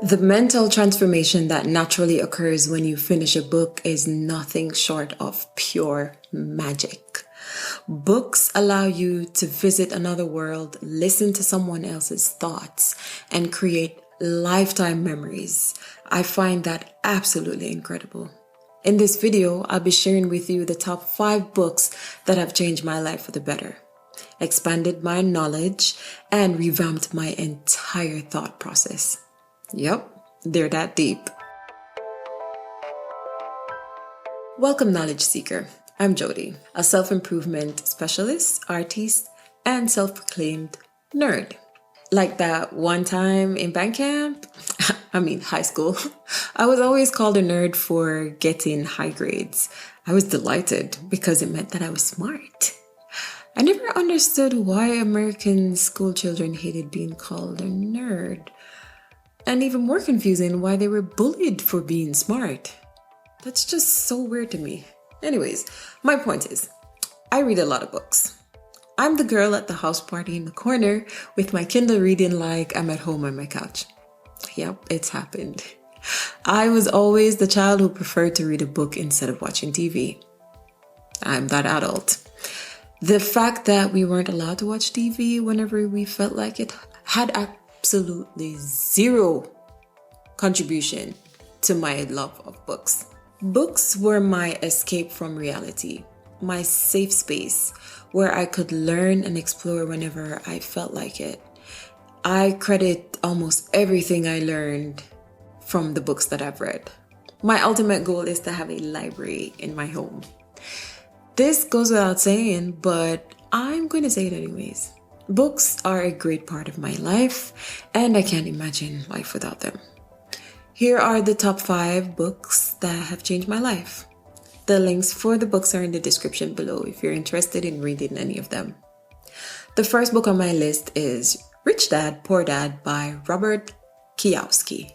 The mental transformation that naturally occurs when you finish a book is nothing short of pure magic. Books allow you to visit another world, listen to someone else's thoughts, and create lifetime memories. I find that absolutely incredible. In this video, I'll be sharing with you the top 5 books that have changed my life for the better, expanded my knowledge, and revamped my entire thought process. Yep, they're that deep. Welcome, Knowledge Seeker. I'm Jody, a self-improvement specialist, artist, and self-proclaimed nerd. Like that one time in band camp, high school, I was always called a nerd for getting high grades. I was delighted because it meant that I was smart. I never understood why American school children hated being called a nerd. And even more confusing, why they were bullied for being smart. That's just so weird to me. Anyways, my point is, I read a lot of books. I'm the girl at the house party in the corner with my Kindle reading like I'm at home on my couch. Yep, it's happened. I was always the child who preferred to read a book instead of watching TV. I'm that adult. The fact that we weren't allowed to watch TV whenever we felt like it had absolutely zero contribution to my love of books. Books were my escape from reality, my safe space where I could learn and explore whenever I felt like it. I credit almost everything I learned from the books that I've read. My ultimate goal is to have a library in my home. This goes without saying, but I'm going to say it anyways. Books are a great part of my life, and I can't imagine life without them. Here are the top 5 books that have changed my life. The links for the books are in the description below if you're interested in reading any of them. The first book on my list is Rich Dad, Poor Dad by Robert Kiyosaki.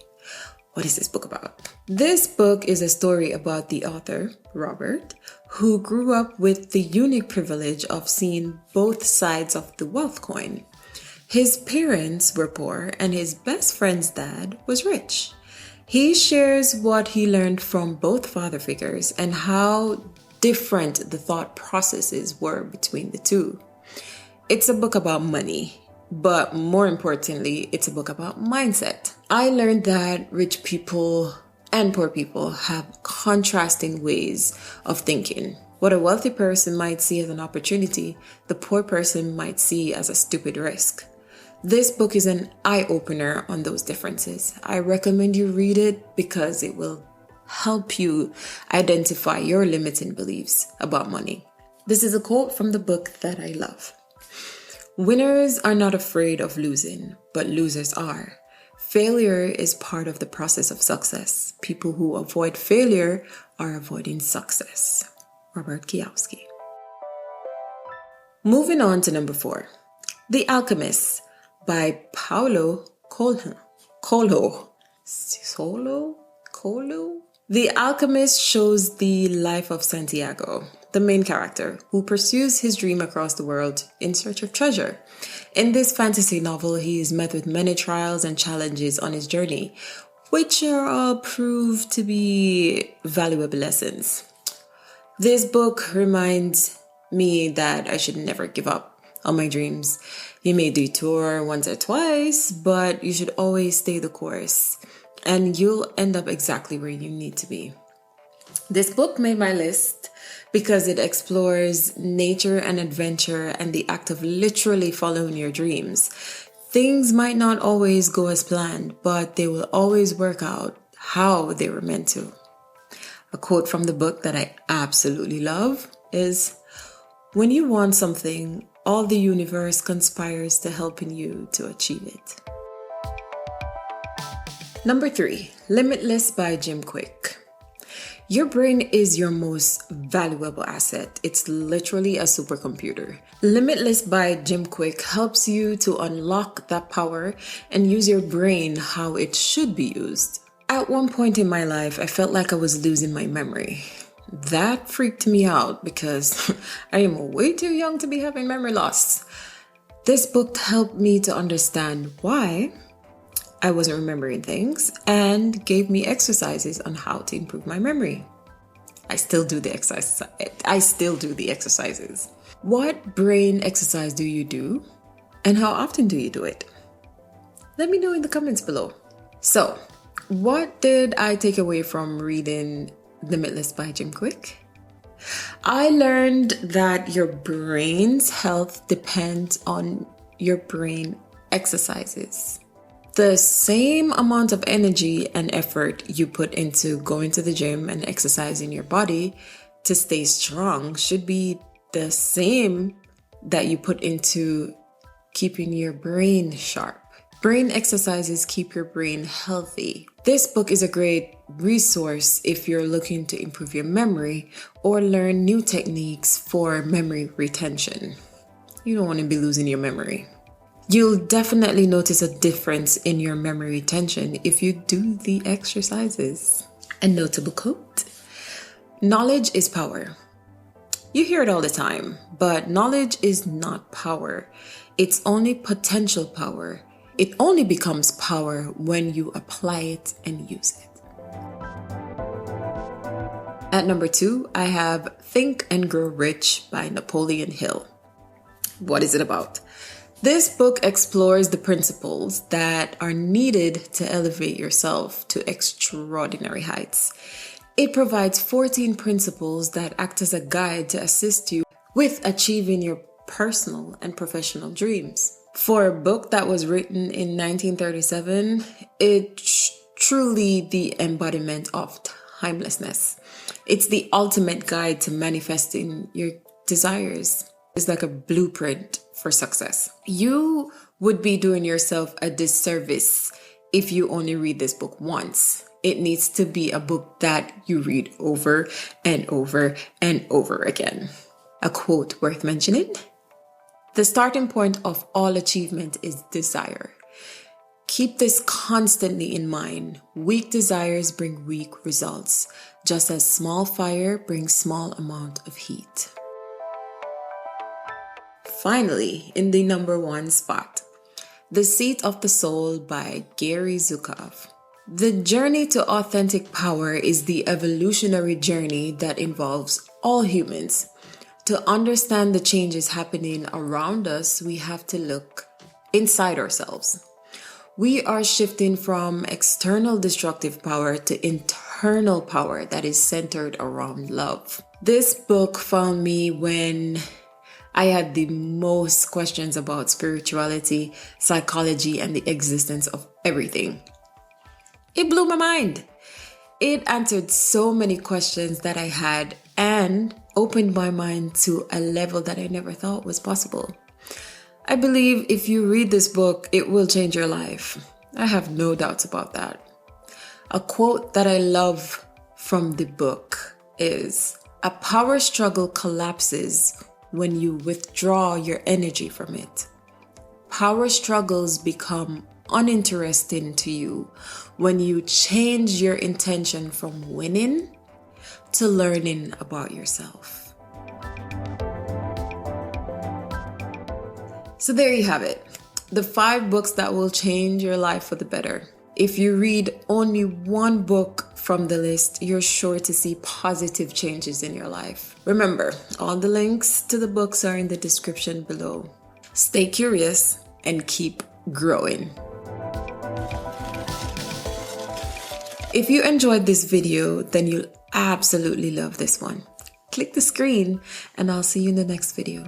What is this book about? This book is a story about the author, Robert, who grew up with the unique privilege of seeing both sides of the wealth coin. His parents were poor and his best friend's dad was rich. He shares what he learned from both father figures and how different the thought processes were between the two. It's a book about money, but more importantly, it's a book about mindset. I learned that rich people and poor people have contrasting ways of thinking. What a wealthy person might see as an opportunity, the poor person might see as a stupid risk. This book is an eye-opener on those differences. I recommend you read it because it will help you identify your limiting beliefs about money. This is a quote from the book that I love. Winners are not afraid of losing, but losers are. Failure is part of the process of success. People who avoid failure are avoiding success. Robert Kiyosaki. Moving on to number 4. The Alchemist by Paulo Coelho. The Alchemist shows the life of Santiago, the main character, who pursues his dream across the world in search of treasure. In this fantasy novel, he is met with many trials and challenges on his journey, which are all proved to be valuable lessons. This book reminds me that I should never give up on my dreams. You may detour once or twice, but you should always stay the course, and you'll end up exactly where you need to be. This book made my list because it explores nature and adventure and the act of literally following your dreams. Things might not always go as planned, but they will always work out how they were meant to. A quote from the book that I absolutely love is, "When you want something, all the universe conspires to helping you to achieve it." Number 3, Limitless by Jim Quick. Your brain is your most valuable asset. It's literally a supercomputer. Limitless by Jim Quick helps you to unlock that power and use your brain how it should be used. At one point in my life, I felt like I was losing my memory. That freaked me out because I am way too young to be having memory loss. This book helped me to understand why I wasn't remembering things and gave me exercises on how to improve my memory. I still do the exercises. What brain exercise do you do? And how often do you do it? Let me know in the comments below. So, what did I take away from reading Limitless by Jim Quick? I learned that your brain's health depends on your brain exercises. The same amount of energy and effort you put into going to the gym and exercising your body to stay strong should be the same that you put into keeping your brain sharp. Brain exercises keep your brain healthy. This book is a great resource if you're looking to improve your memory or learn new techniques for memory retention. You don't want to be losing your memory. You'll definitely notice a difference in your memory retention if you do the exercises. A notable quote: knowledge is power. You hear it all the time, but knowledge is not power. It's only potential power. It only becomes power when you apply it and use it. At number 2, I have Think and Grow Rich by Napoleon Hill. What is it about? This book explores the principles that are needed to elevate yourself to extraordinary heights. It provides 14 principles that act as a guide to assist you with achieving your personal and professional dreams. For a book that was written in 1937, it's truly the embodiment of timelessness. It's the ultimate guide to manifesting your desires. It's like a blueprint for success. You would be doing yourself a disservice if you only read this book once. It needs to be a book that you read over and over and over again. A quote worth mentioning: the starting point of all achievement is desire. Keep this constantly in mind. Weak desires bring weak results, just as small fire brings small amount of heat. Finally, in the number 1 spot, The Seat of the Soul by Gary Zukav. The journey to authentic power is the evolutionary journey that involves all humans. To understand the changes happening around us, we have to look inside ourselves. We are shifting from external destructive power to internal power that is centered around love. This book found me when I had the most questions about spirituality, psychology, and the existence of everything. It blew my mind. It answered so many questions that I had and opened my mind to a level that I never thought was possible. I believe if you read this book, it will change your life. I have no doubts about that. A quote that I love from the book is, "A power struggle collapses when you withdraw your energy from it. Power struggles become uninteresting to you when you change your intention from winning to learning about yourself." So there you have it. The 5 books that will change your life for the better. If you read only one book from the list, you're sure to see positive changes in your life. Remember, all the links to the books are in the description below. Stay curious and keep growing. If you enjoyed this video, then you'll absolutely love this one. Click the screen and I'll see you in the next video.